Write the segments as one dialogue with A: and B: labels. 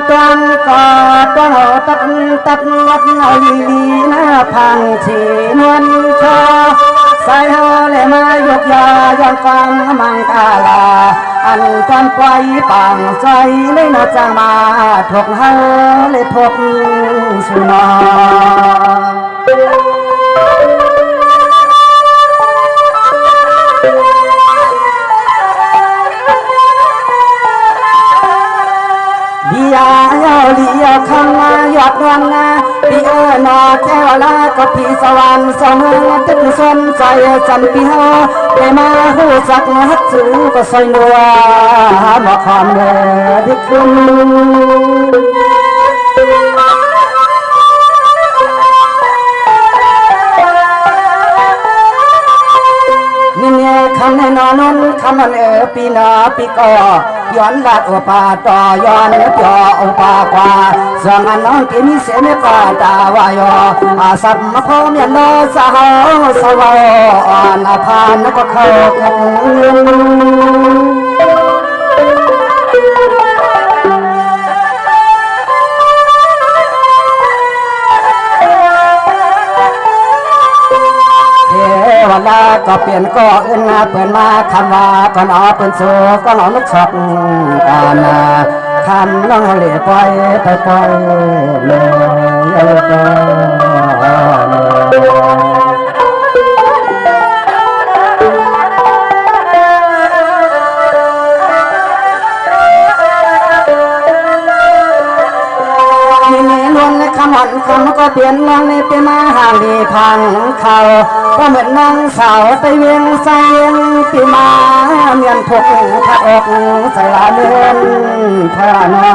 A: ตัวก็ตัวตัดตัดวัดเอาลีนะพังชีนวลชอใส่เฮาเลยมายกยาย้อนฟังมังกาลาอันจอนปล่อยปังใจเลยน่าจะมาถกเฮาเลยถกสุนอเลียคำนาหยอดดวงนาพี่นอแค่ลาก็พี่สวรรค์สองตึกสนใจจันพี่เฮาได้มาหูจักฮักจูก็ใส่นัวหมอคอมเลยดิคุณนี่คำในนอนนคำมันปีนาปีก็ย้อนลาดอุปาต่อย้อนจออุปากว่าสองอันน้องกินเสียไม่ปาตาวายอาสับมาพอมีนอสาวสวานอภานก็เข้ากันเวลาก็เปลี่ยนก็อื่นมาเปลี่ยนมาคำว่าก็นอเป็นสูก็นอนุชกกันคำน้องเลี้ยปล่อยไปปล่อยคำก็เปลี่ยนนางในเป็นมาห่างดีพังเขาก็เหมือนนางสาวไปเวียงใส่เวียงปีมาเมียนพกผัดอกใส่ลาเลือนพระนา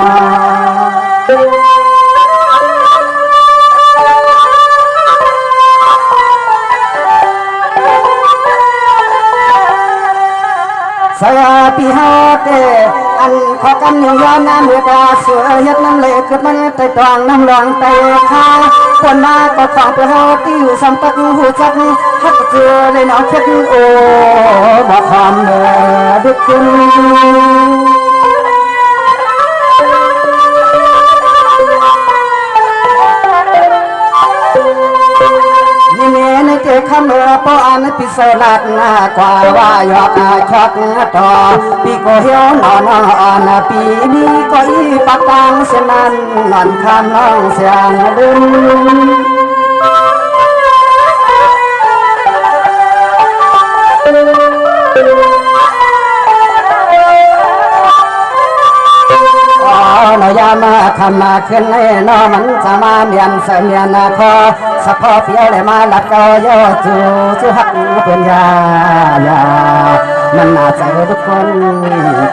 A: สยาปีฮาเตอันขอกันย้อนน้ำเมื่อกาเสือยัดน้ำเล็กเกิดมันไตตวงน้ำหลวงไตข้าคนมาก็ของไปเฮาที่อยู่สัมปักหูจักฮักเจือเลยน้องเช็ดโอ้บอกความเมื่อดึกขึ้นคำเมื่อป้อนพิศลัดหน้ากว่าว่ายอดชักต่อปีก็เหี่ยวนอนปีนี้ก็อีปักตังเสนันนันคำน้องเสียงดึงนอยามาคำมาขึ้นให้นอมันจะมาเมียนเสมียนคอสะพอเพียเลยมาลัดก็ย่อจูฮักเป็นยามันน่าใจทุกคน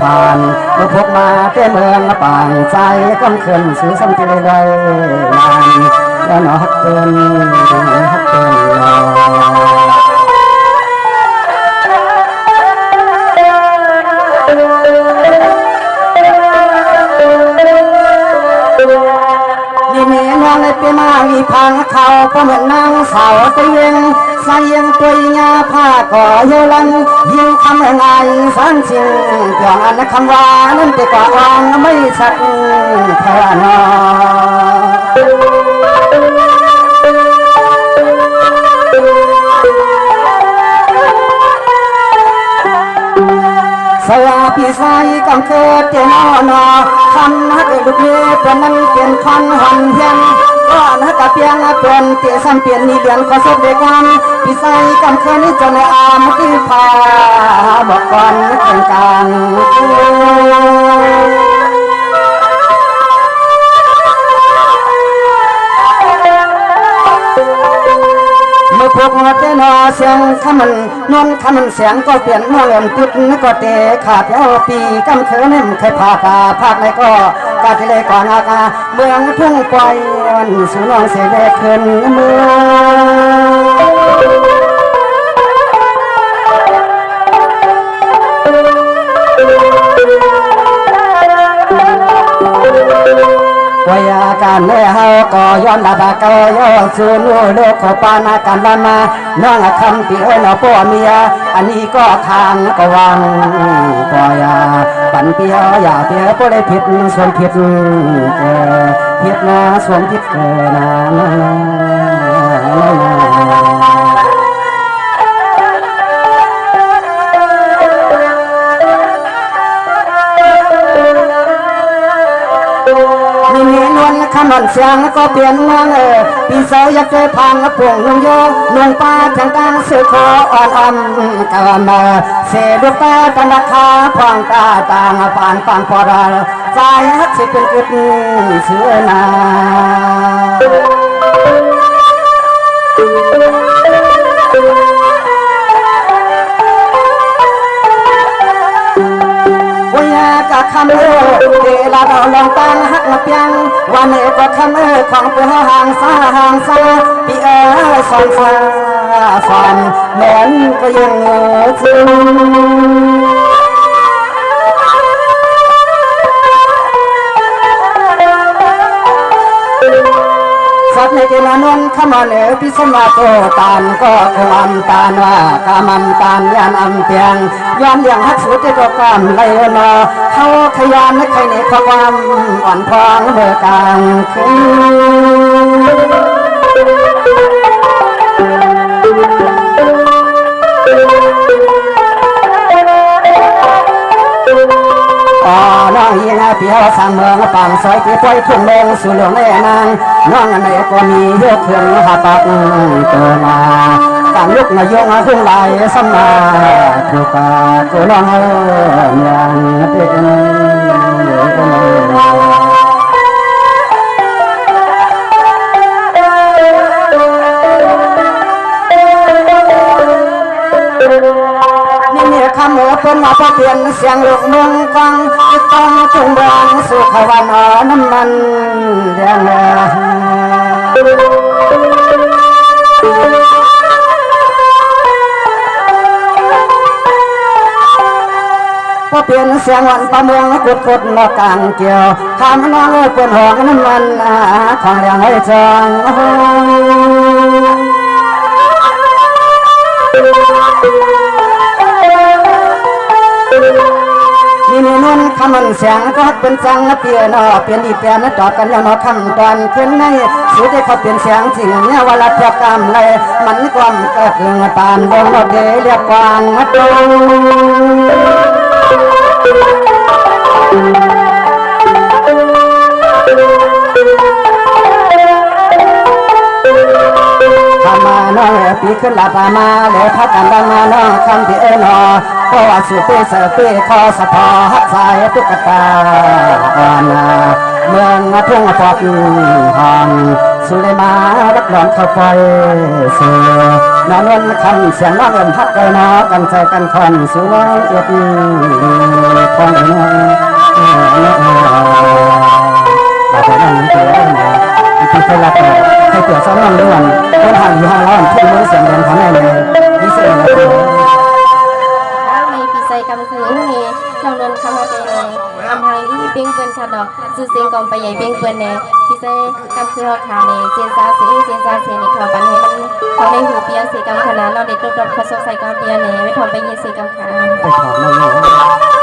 A: ผ่านเมื่อพกมาเต้เมืองป่างใจก้มขึ้นสู่สัมผัสเลยนานแล้วนอฮักเป็นเป็นมามีพังเขาก็เหมือนนางสาวเตียงสายยังตัวยาผ้าก่อเยลันยิงคำง่ายสันสิงเพียงอันคำว่านั้นแต่กว่าวางไม่สักแค่นอสวาพี่สายกำเกิดเจนอนอคำฮักลูกเลี้ยเป็นนั้นเปลี่ยนคันหันเฮียนก็นักเปียงเปลี่ยนเตี้ยซ้ำเปลี่ยนนี่เดือนขอสบเด็กกันพี่สายกำเกิดนี่จะในอามที่พาบอกก่อนเป็นกลางเมื่อพวกเต้นเสียงขมันนวลขมันเสียงก็เปลี่ยนมาเริ่มติดก็เตะขาดแล้วปีกำเขินเคยพากาภาคไหนก็กาที่เลยก่อนอากาเมืองทุ่งปล่อยวันสูน้องเสด็จขึ้นเมืองวายการเลี้ยเฮาก็ย้อนลาบากย้อนสูนูโลกขปานาการลามาน้องคำปีเอ๋ยน้องพ่อเมีย อันนี้ก็ทางก็วังก็อย่าปั่นเปียวอย่าเปียวก็ได้ผิดส่วนผิดเกิดผิดนะส่วนผิดเกิดนะขนมเสียงก็เปลี่ยนเมืองปีเสยเคยพังพวงลงโยลงป้าทางกลางเสือคออ่อนอ่อนกันมาเสดุตาตนาคาพองตาต่างปานปานพอดาใจฮักสิเป็นอึดเสือนาคำเดลาดาวลองตังหักมาเปียงวันนี้ก็คำของเพื่อห่างซาปีสอนฟ้าสอนเหมือนก็ยังจริงสัตว์ในเจนานนขมาเหนือพิสมาโตตานก็คงอันตานว่ากามันตานยันอันเตียงย้อนอย่างฮักสุดก็ความไหลนอเขาขยันในใครในความอ่อนพองเมื่อกลางคืน้องยีนาเปียวสร้างเมืองปางซอยที่ปล่อยทุ่งลงสู่หลวงแม่นางน้องในก็มียกเครื่องหาปักตัวมาการลุกนายงหุ่งไหลสำนาถูกกาตัวน้องอย่างเป็นคำเป็นมาเปลี่ยนเสียงลูกเมืองฟังต้องจุงรังสุขวันน้ำมันแดงพอเปลี่ยนเสียงวันประเมืองกุดนอกกลางเกี่ยวคำน้องเป็นหองน้ำมันของแรงให้จังนี่นุ่นคำมันเสียงก็เป็นจังเปลี่ยนเปลี่ยนอีเปลี่ยนจอดกันยังคำตอนขึ้นในสุดที่เขาเปลี่ยนเสียงจริงเนี่ยเวลาเทียบกันเลยมันความเกิดเรื่องตานวงรถเดเรียกกวางตรงมาน้อยปีขึ้นลาบามาเลยพักกันดังมาน้องคำที่นอก็ว่าสุเปเสเปคอสะพอหักสายตุ๊กตาอ่อนเมืองทุ่งปอบหองสุเลมารักร้องเข้าไฟเสือนอนวนคำเสียงน้องเอ็มฮักใจนอกันใจกันคอนสุน้องเอ็ดคอนเนื้อแต่ถ้านั่งเตือนที่เคยรับเคยเตือนซ้ำน้องเรื่องคนห่างอยู่ห้องร้อนที่มือเสียงเดินของแม่เลยพิเศษเลย
B: มีปีไซกำคือมีเราเดินคำว่าเป็นอำพังที่เป้งเปิ้นค่ะดอกซื้อเสียงกองไปใหญ่เป้งเปิ้นเนี่ยปีไซกำคือเขาขาในเซียนซาเสียในเขาบันให้มันเขาได้หูเปียเสียกำขนาดเราเด็กตบๆผสมใส่กำเปียเนี่ยไม่ทำไปเย็นเสียกำขา
A: ไปถอดมาเลย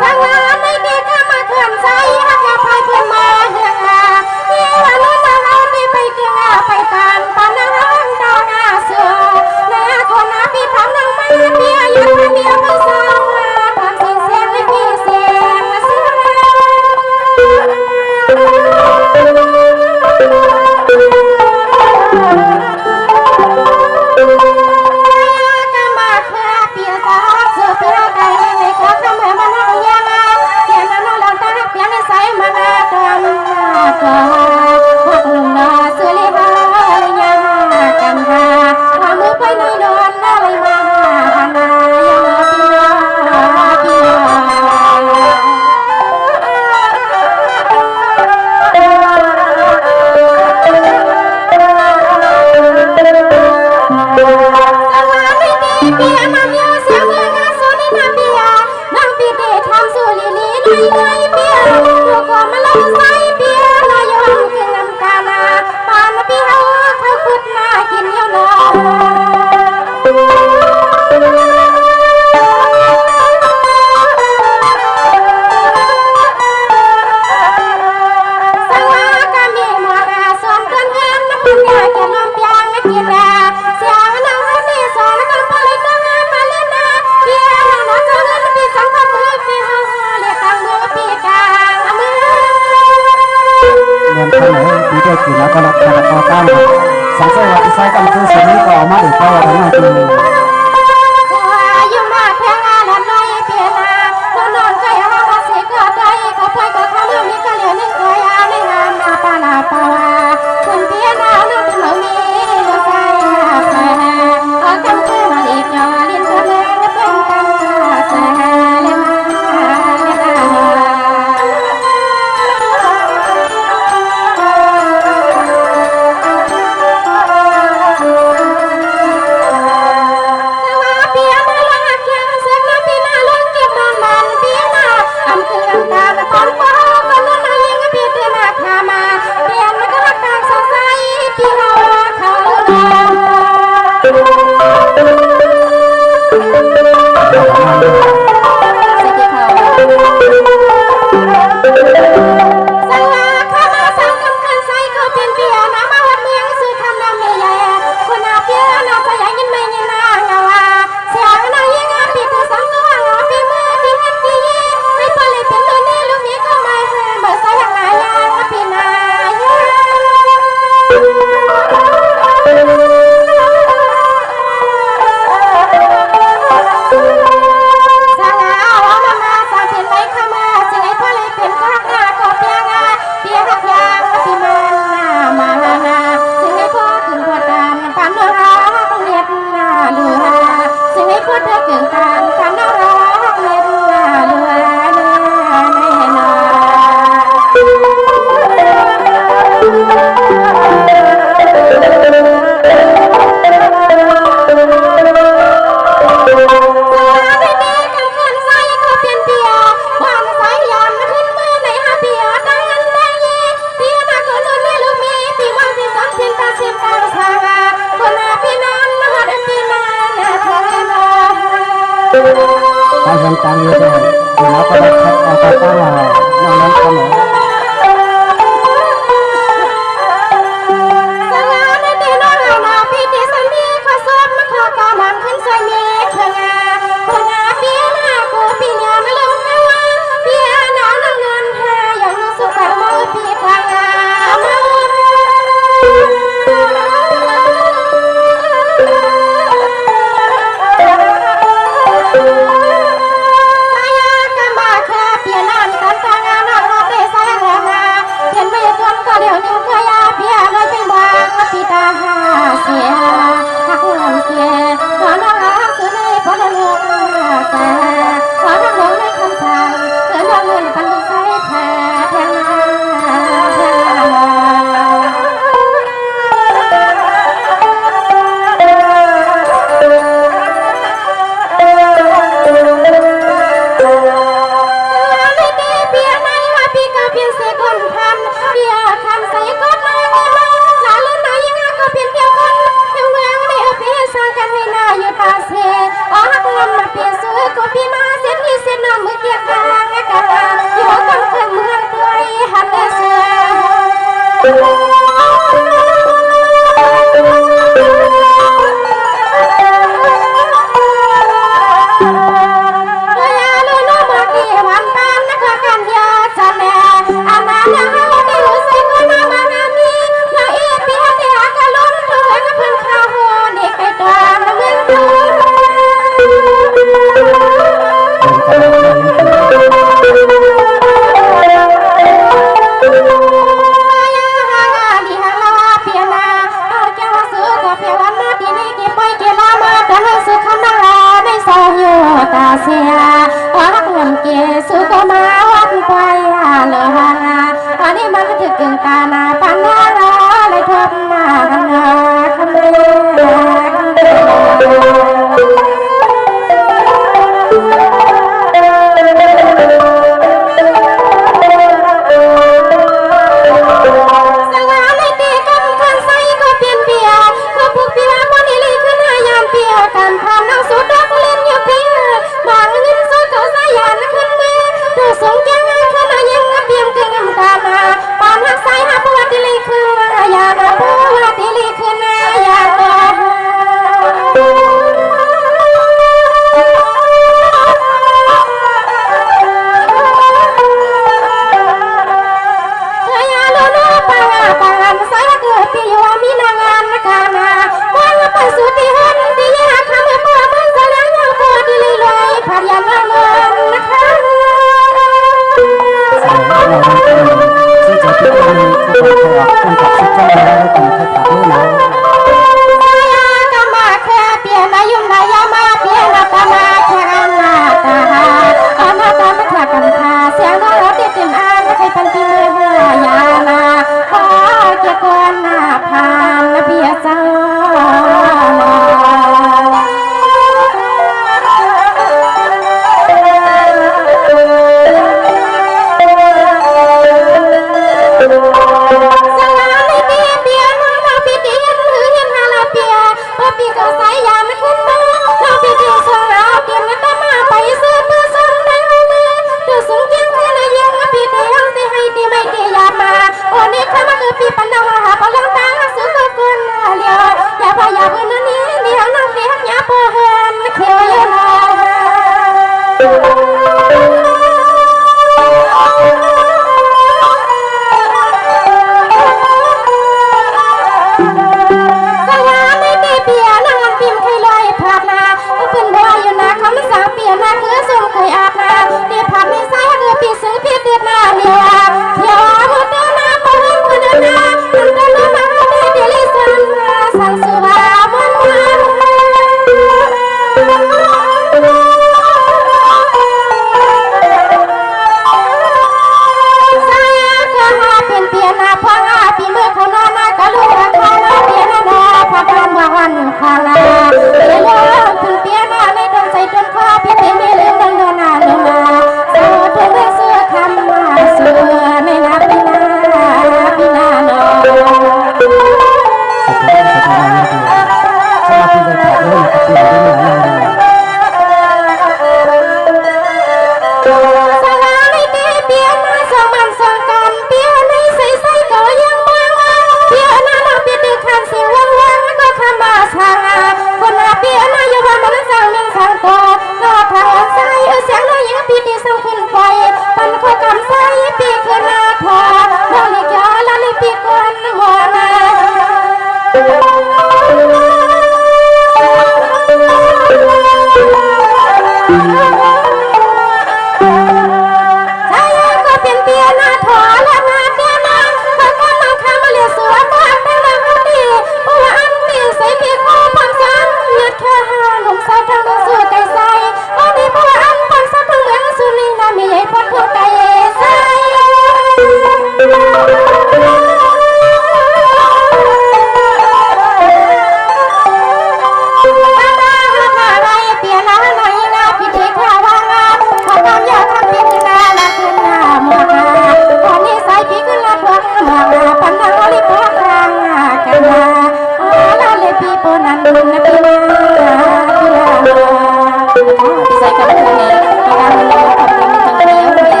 B: สังหารในเด็กมาเขื่อนใจหักพายเพื่อนมา เปียน้ำเยอะเสียงเมืองอาโซนี่น้ำเบียน้ำปีเดทำสุลีลีน้อยเปียตัวก่อนมาลงใส่เปียนายยงคืองำกานาปานเปียเขาขุดมากินเยอะน้
A: ปีเด็กกินแล้วก็รับการต่อต้านสังเกตว่าที่ใช้กำคือสิ่งนี้ก็มาถึงก็ทำให้ดี
B: อยู่มาแพงอาลันน้อยเปียนาน้องนอนก็ยังมาเสียก็ได้ก็ไปก็ข้าวเรื่องนี้ก็เหลือหนึ่งเคยอาในงานมาปาลาปาวาคนเปียนาน้องเป็นเหล่านี้น้องใจแฝงเอาคำคือมาอีกยอลิ้นก็เลยเป็นกันแฝงเลยมา
A: การเรียนการเรียนเนี่ยคือเราก็ได้คัดเอาไปตั้งน้องน้องคนไหนเสียวัดเงินเกสุก็มาวัดไปเลหาอันนี้มันถึงกึ่งตาหน้าปันนาเลยทบมากันคำเดียว
B: กันคาเสียงเราติดเต็มอ่านใครปันปีมือหายานาขอเกี่ยวกันหน้าผ่านเบียเจ้า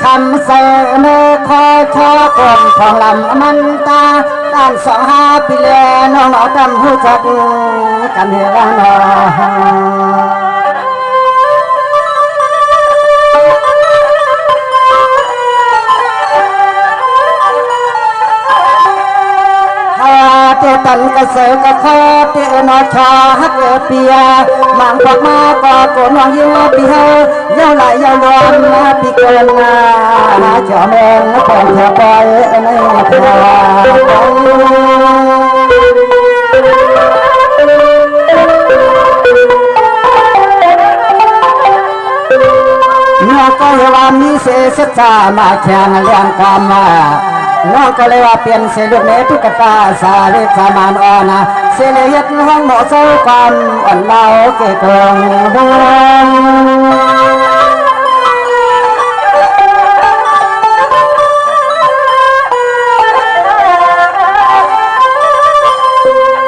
A: คำเสนอคอยชอกลมของลำมันตาด้าน25 ปีแล้วน้องดำหูจักกันเฮลานอเตตันกระเสกระคอเตนอชาฮักเปียมังปักมาปอโกนองเยปีเฮยาวไหลยาวรวมปีเกินมาจอมงของเธอปอยในพาน้องก็เฮว่ามีเสศึกษามาแข่งเรื่องความมาน้องก็เลยว่าเปลี่ยนเสลูกเนตุกตาสาเล็กสามานอ่อนเสเลยยัดห้องหมอเจ้าความอ่อนเล่าเกตงดวง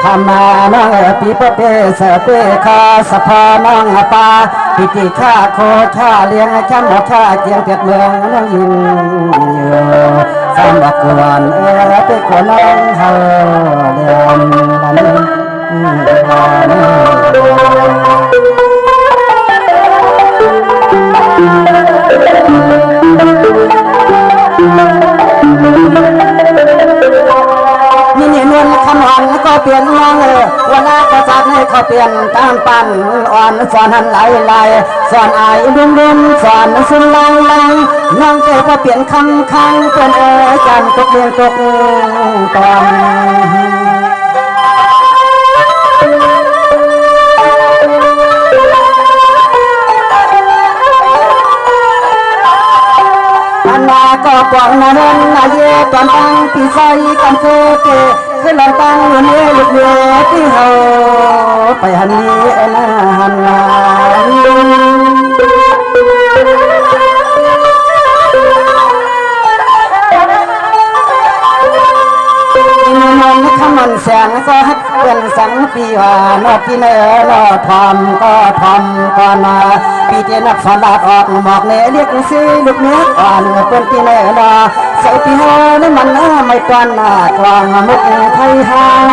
A: ทำมาน้องปีปเปเสเปคาสะพาน้องปาพิธีข้าโคข้าเลี้ยงข้าหมอข้าเจียงเปียดเมืองน้องยิงสามบักกวนเปกวนน้องเฮาเดือนนี่นวลคำหวานแล้วก็เปลี่ยนน้องวันละก็จากใน เขาเปลี่ยนตามปันอ่อนสอนหันไหลไหลสอนอายดุมดุมสอนสุนลังลังน้องเจ้าก็เปลี่ยนคำคังเพื่อนจันตกเรียนตกตอนก็ปองนาเรนนาเยตอนตั้งปีใสกันเกเกขึ้นลองตั้งเนื้อลูกเนื้อที่เฮาไปหันนี้นะหันนามันแสงก็ฮัดเป็นสังปีว่านอกที่เนื้อนอทอมก็ทอมก่อนมาปีเจนักสลาดออกหมอกเนเรียกซื้อลูกเนื้ออ่อนเป็นที่เนื้อนอใส่ปีเฮานี่มันไม่ตอนกลางมุกไทยหาง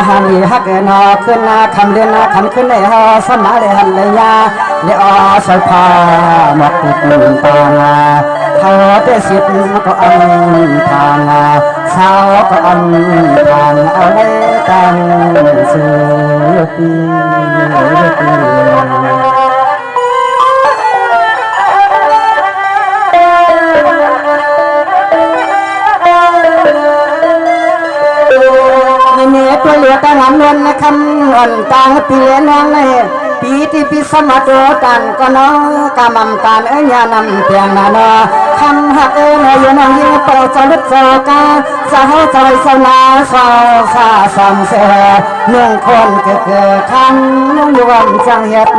A: หันฮักนอขึ้นคำเรียนคำขึ้นในฮอสมาเลยหันเลยยาเลยอสายพาหมอกติดตางเขาได้สิบก็อันทางสาวก็อันทางเอาเลยตั้งสุปีตัวเหลือแต่งานเงินคำอ่อนต่างปีเลี้ยงในปีที่ปีสมัติกันก็น้องกำมั่นการยานำเพียงนานาคำหักนายน้องยิ่งโตจะลุกเจอกาจะให้ใจสนาสาวสาสามเสเมืองคนเกิดคำน้องยวนจังเฮ็ด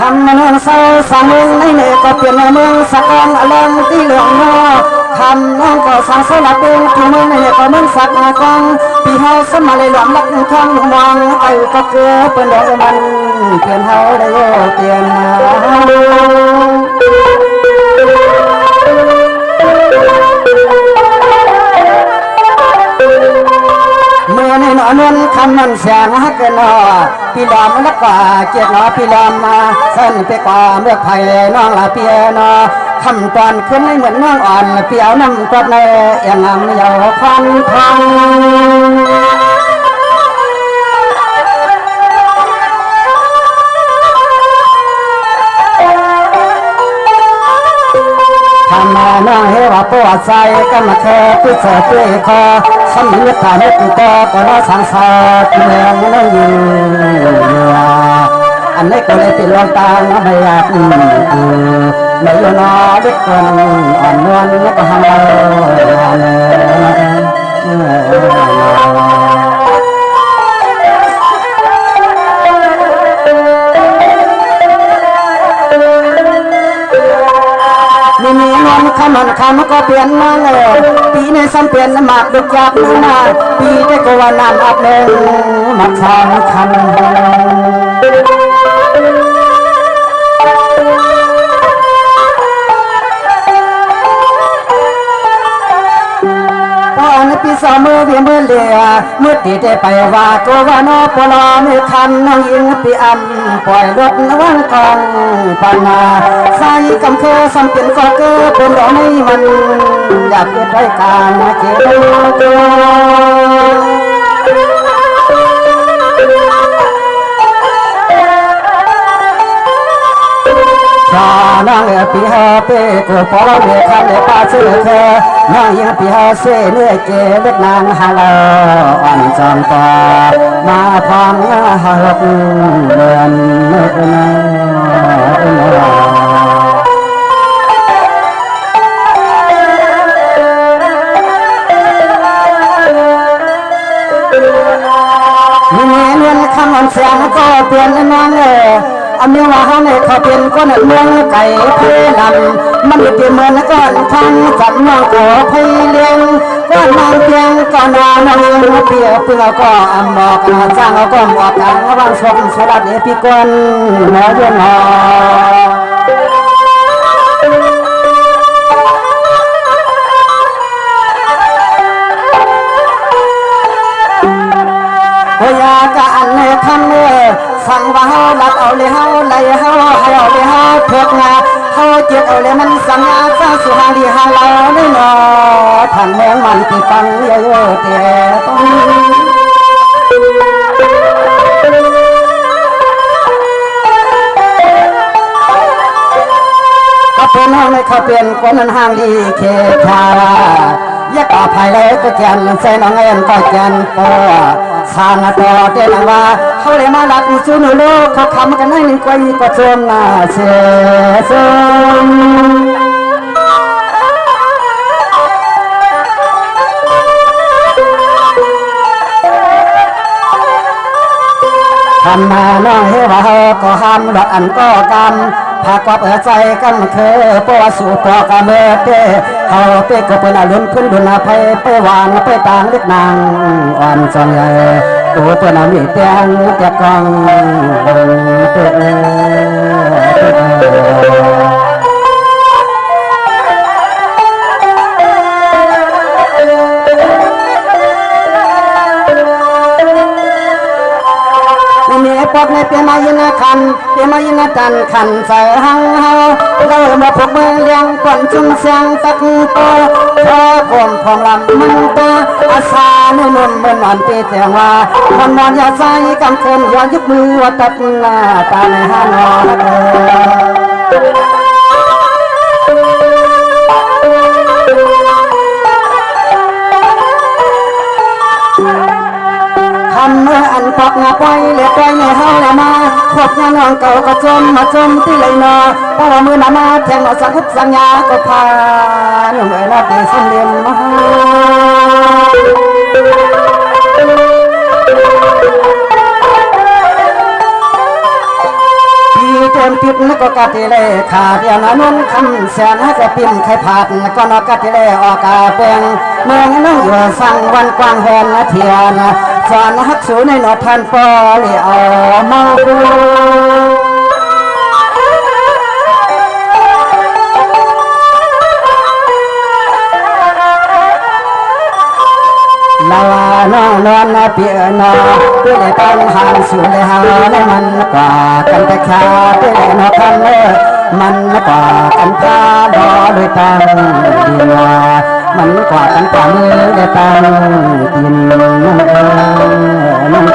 A: ทำเมืองเศร้าสังในเนก็เปลี่ยนเมืองสักองอารมณ์ที่เหลืองนอคำน้องก็สังสลับเป็นที่เมืองในก็เมืองสักกองปีเฮาสมาเลยหลอมลักทองมองไอ้ก็เกลือเป็นดอกมันเปลี่ยนเฮาได้เปลี่ยนเมื่อในนอนนคำมันแสงฮักกันนอพี่ลอมนักกว่าเกียรตินอพี่ลอมมาสั้นไปกว่าเมื่อไผ่น้องละเปียนอคำตอนขึ้นให้เหมือนน้องอ่อนเปียวน้ำกอดในอย่างงามเยาวควันทองทำมาน้องเฮว่าปวดใจก็มาแค่พิเศษด้วยคอสมิงตาเน็ตต่อก็น่าสังสารเมืองนั่งอยู่อันนี้ก็เลยติดลองตาไม่อยากไม่ยอมนอเด็กคนอ่อนนวลก็หันมีนอนขมันคำก็เปลี่ยนมาเลยปีในซ้ำเปลี่ยนหมากดุกยากนาปีได้ก็ว่านานอับเลยมาทางคำปีสามมือเวียนเมื่อเลียเมื่อตีได้ไปว่าก็ว่านอปลอไม่คันน้องยิงปีอันปล่อยรถระวังกองปานาใส่กำเคอสัมเปลี่ยนก็เกิดเป็นดอกไม่มันอยากเกิดได้การเกลือน้องปีฮาเป้กูพอเดือดคันเดือดป้าเชื่อเธอน้องยังปีฮาเซ่เนื้อเกเล็กนางฮาลาอ่อนจอมปอมาพังฮาลกเดินเมื่อเงินคำอันเสียงก็เปลี่ยนน้องอันนี้ว่าเขาในเขาเป็นก้อนเมืองไก่เพลำมันเป็นเหมือนก้อนทางจำนองโกเพเลี้ยงก้อนนางเพียงก้อนนางเปียเปลือกก็อำบอกจ้างเขาก็บอกกันว่าชมสลัดเอพิกวนหมอเดือนหอ ยากะอันในทำสั่งว่าเฮาลัดเอาเลยเฮาไล่เฮาให้เอาเลยเฮาเพิกงาเฮาเจ็บเอาเลยมันสังอาซาสุหาดีหาเราได้หนอท่านแมงมันที่ฟังเยอะๆแต่ต้องก็เป็นห้องในเขาเป็นคนนั้นห้างดีเคชายะกาภายเลยก็จันเส้นองเอ็นก็จันปอสานต่อเดนว่าเขาเลยมาลัดสุนโลกเขาคำกันให้หนึ่งกว่าอีกก็จมนาเสียสมทำมาน้องเฮว่าก็ห้ามหลอดอันก็กำพากว่าเปิดใจกันคือปวสู่ปอกเมื่อเตเขาเตก็เป็นอารมณ์ขึ้นดุนอภัยไปวางไปต่างเล็กนางอ่อนจนใหญ่ตัวตัวน้ำมีเตียงเตียกองเตปอกในเปียมายินคันเปียมายินจันขันใส่หังเฮาเรามาพบเมืองเลี้ยงก่อนจุ่มเสียงตักโตพอผมพองลำมันตัวอาสาหนุ่มเหมือนนอนตีเสียงว่าคนนอนอย่าใส่กำเคินอย่ายึกมือว่าตัดหน้าตาในห้านอนเมื่ออันปอกงาปล่อยเลี้ยปล่อยในเฮาเลยมาพบงานน้องเก่าก็จมมาจมที่เลยนอเพราะว่ามือหนามาแทงเอาสังคุบสังยาก็พาหนุ่มเอ๋ยรอดดีเส้นเลียมมาพี่เต็มปิดนักก็กัดที่เลยขาดอย่างนั้นคำแสนให้จะปิ้มไข่ผัดก็นอกกัดที่เลยออกกาเปงเมืองนั่งอยู่สั่งวันกว้างแหนเทียนสอนฮักสูในนอทันปอลีเอามาดูลาวน้องนอนเปียนอเพื่อได้ตั้งหันสู่เลยหาในมันกว่ากันแต่ขาเพื่อได้นอทันมันกว่ากันพาดอด้วยตังดีว่ามันกว่ากันผ่ามือได้ตังกินนั่น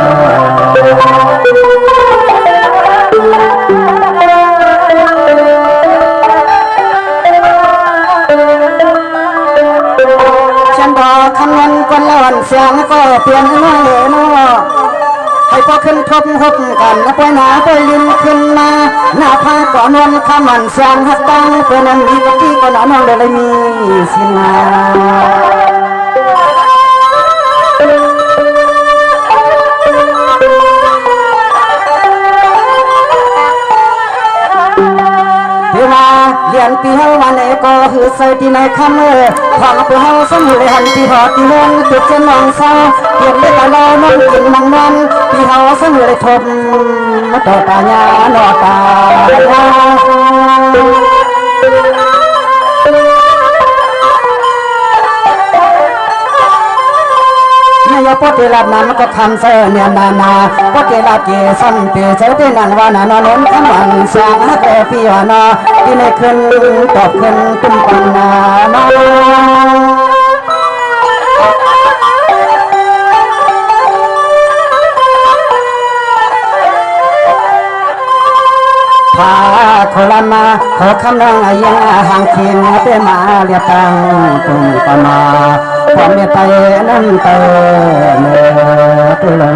A: ฉันบอกคำนั้นคนละวันเสียงก็เปลี่ยนน้อยน้อให้พอขึ้นทบหบกันปล่อยหนาปล่อยลิ้นขึ้นมาหน้าผาก่อนวันคำมันเสียงหักตังเพื่อนนั้นมีกะทิก็น้องเลยมีสินาเรียนปีเฮาวันไหนก็คือใส่ที่ในคำฟังปีเฮาสมุยหันที่หอที่เงินติดเช่นมองเศร้าเพียงได้แต่เรานั่งกินมังนันปีเฮาสมุยทนมาต่อตาญาหนอตายปฏิรับนั้นก็คำเสนเนี่ยนาปฏิรับเกสันเตเจ้าเตนันวานานนนขมันสางฮักพี่วานาที่ในขึ้นตอบขึ้นตุ้มปันนาพาโคลามาขอคำนองยังห่างเคียงเตมาเรียตังตุ้มปมาความเมตตานั้นเตเมื่อตุลา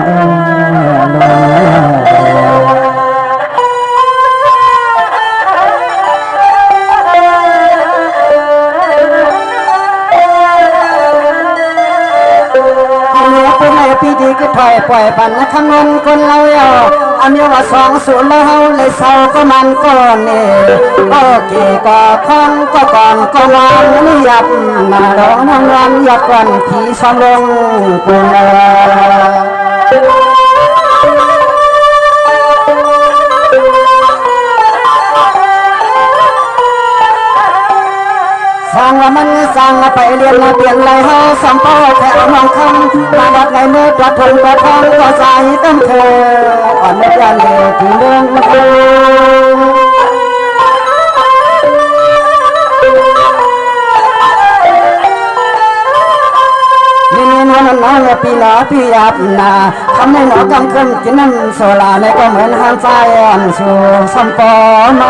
A: ปีดีก็ถอยปล่อยปันนะคำนนคนเราอันนี้ว่า20แล้วเลยเศร้าก็มันก็เนี่ยก็เกี่ก็คอนก็ก่อนก็นอนนี่หยับมาร้องน้ำวันหยับก่อนผีซ้ำลงกุลสั่งว่ามันสั่งไป เรียนมาเปลี่ยนไรเฮาสัมปอแถวมองคำมาวัดไงเมื่อประทงประทองก็ใส่เต็มเธออ่อนเมื่อเดือนที่เมืองมาดูนี่น้องปีหลาปีหยาบนาทำให้หนอกำขึ้นกินน้ำโซลาในก็เหมือนหานใจอ่อนชูสัมปอมา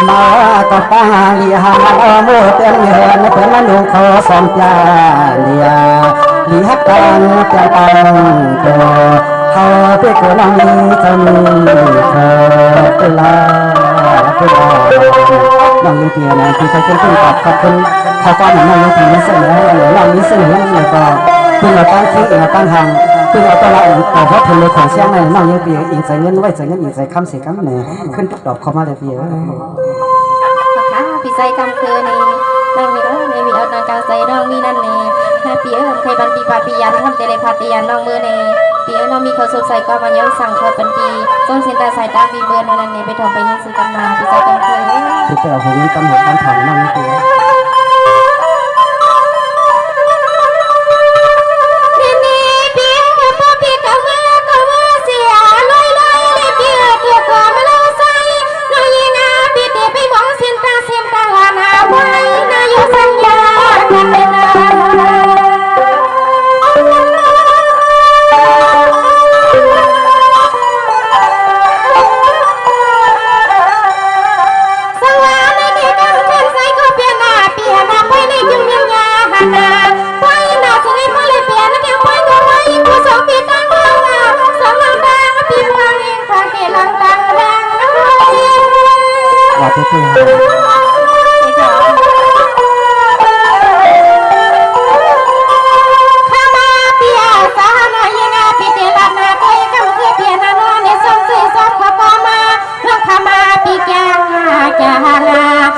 A: มาตบตาลีหาโมเต็มเหินเป็นละลุงขอสองจาเลียลีฮักกันเปลี่ยนตังตัวเขาไปกูน้องนี้จนเธอลาน้องยิ่งเพียรนะที่ใช้เครื่องขอบคุณเขาก็เหมือนน้องยิ่งเพียรเสนอน้องนี้เสนอแล้วก็เพื่อเราตั้งที่เราตั้งทางเพื่อเราต้องละต่อเพราะทุนเลยของเสียงในน้องยิ่งเพียรอิงใส่เงินไว้ใส่เงินอิงใส่คำเสียคำเนี่ยขึ้นดอกเข้ามาเลยเพียร
B: ค่ะพี่ใจกำคือในน้องมีในมีเอานางกาใส่น้องมีนั่นเองฮะปีเคยบันปีปาปียันทำเตเลพาตียันน้องมือในปีน้องมีเขาสุกใส่ก็มาย้อนสั่งเคยเป็นปีต้นเส้นตาสายตาบีเบิร์นนั่นเองไปถมไปยิงซื้อกันมาพี่ใจกำคือ
A: พี่เจ้าผมตำรวจตำถามน้องนี่เพียว่าเท่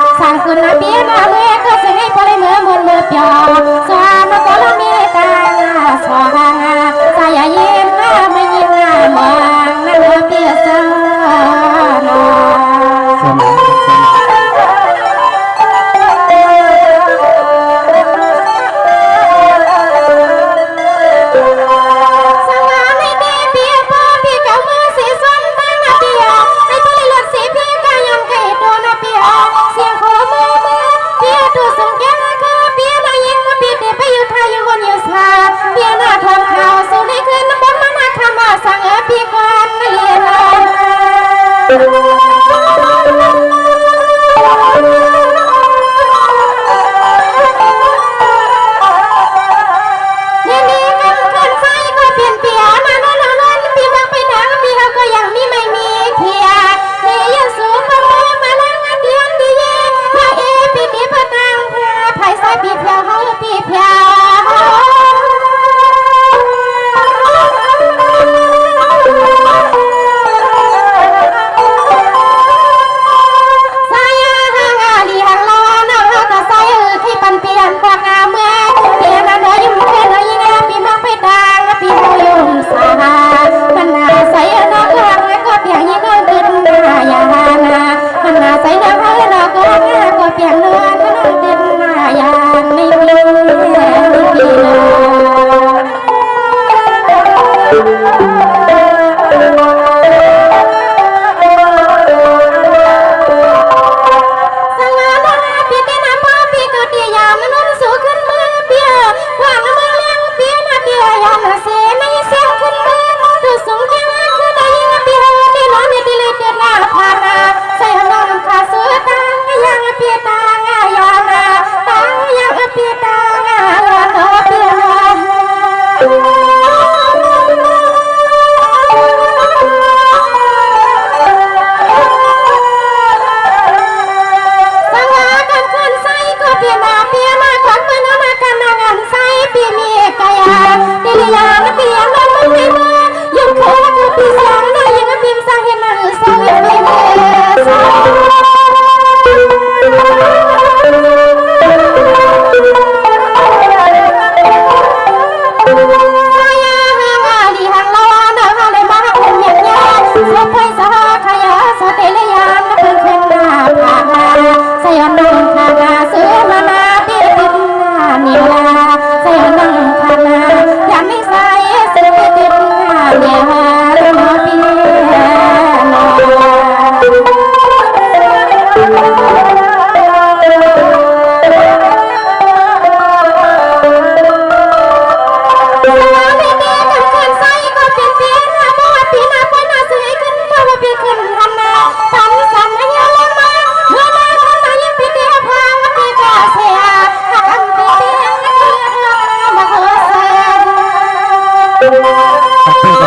A: ๆ
B: สั่งคุณนะเปียนาเมื่อก็จะให้พอเลยเมื่อมุนเมื่อเปียสวามาก็ละมีตาสวาสายยิ้มไม่ยิ้มมองนั่นเมื่อเปียสเ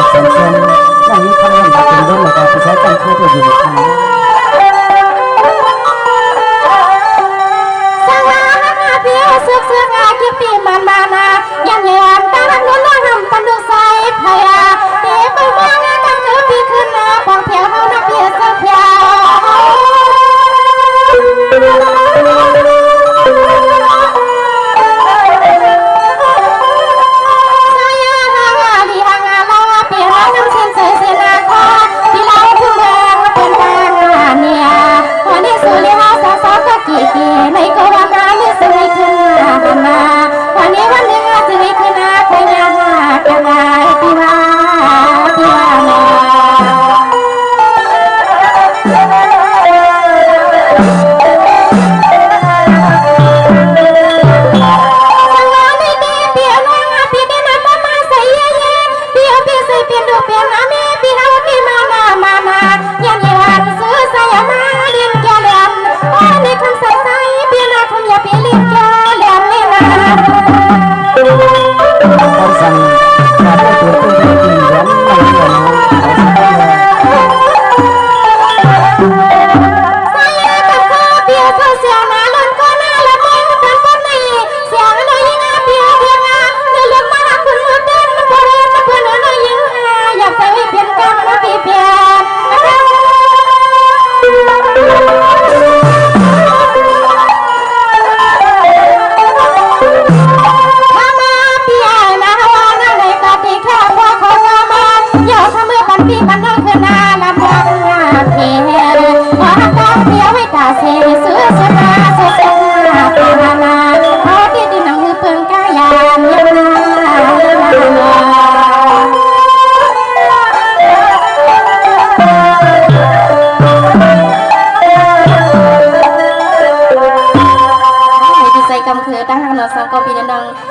A: เสียงเสียงอย่างนี้เขาเรียกว่าเป็นรุ่นเลยก็ใช้กันคือตัวอยู่ในคณะ
B: สวานาเปียวเสือกเสือกอาคิปีมันมานายันยันตาลักนุ่นละหำปันดุใสพยาเตไปมองกันคือปีขึ้นนาปองเพียวเฮานักเพียเสือเพียว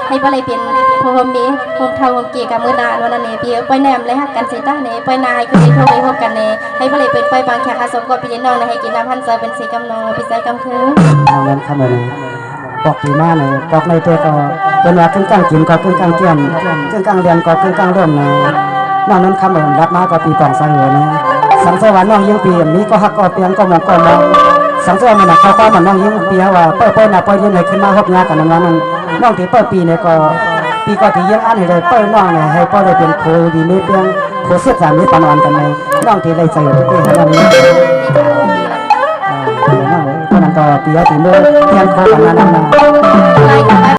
B: ให้บ่เลยเป็นโฮมมีโฮมเทาโฮมเกียกับมือนานวันนี้พี่ปล่อยแนมเลยฮักกันสิตาเนปล่อยนายคือสิโทรไปพบกันเนให้บ่เลยเป็นปล่อยบางแขกอาสมกับพี่น้องให้กินน้ำพันเซอร์เป็นสีกำนองพี่ใจกำคือ
A: เอาเงินเข้ามาเลยปอกปีมาเนี่ยปอกในตัวก็เป็นว่าครึ่งกลางกินก็ครึ่งกลางเกี่ยมครึ่งกลางเรียนก็ครึ่งกลางร่วมเนี่ยนอกนั้นคำแบบรับมาก็ปีกองสังเหเนี่ยสังสวรรค์น้องยิ่งปีนี้ก็ฮักก็เปียงก็มองก็มองสังสวรรค์มันเขาก็มันน้องยิ่งปีว่าเปิ้ลน่ะเปิ้ลยืนไหนขึ้นมาฮบงากันนั้นน้องที่เปิ้ลปีเนี่ยก็ปีก็ที่ยังอันให้เลยเปิ้ลน้องเนี่ยให้เปิ้ลได้เป็นครูดีไม่เพียงครูเสียสามนี้ปนวันกันเลยน้องที่ได้ใส่ที่ให้น้องนี้น้องคนนั้นก็ปีที่มือเพียงครูกันนั้นมา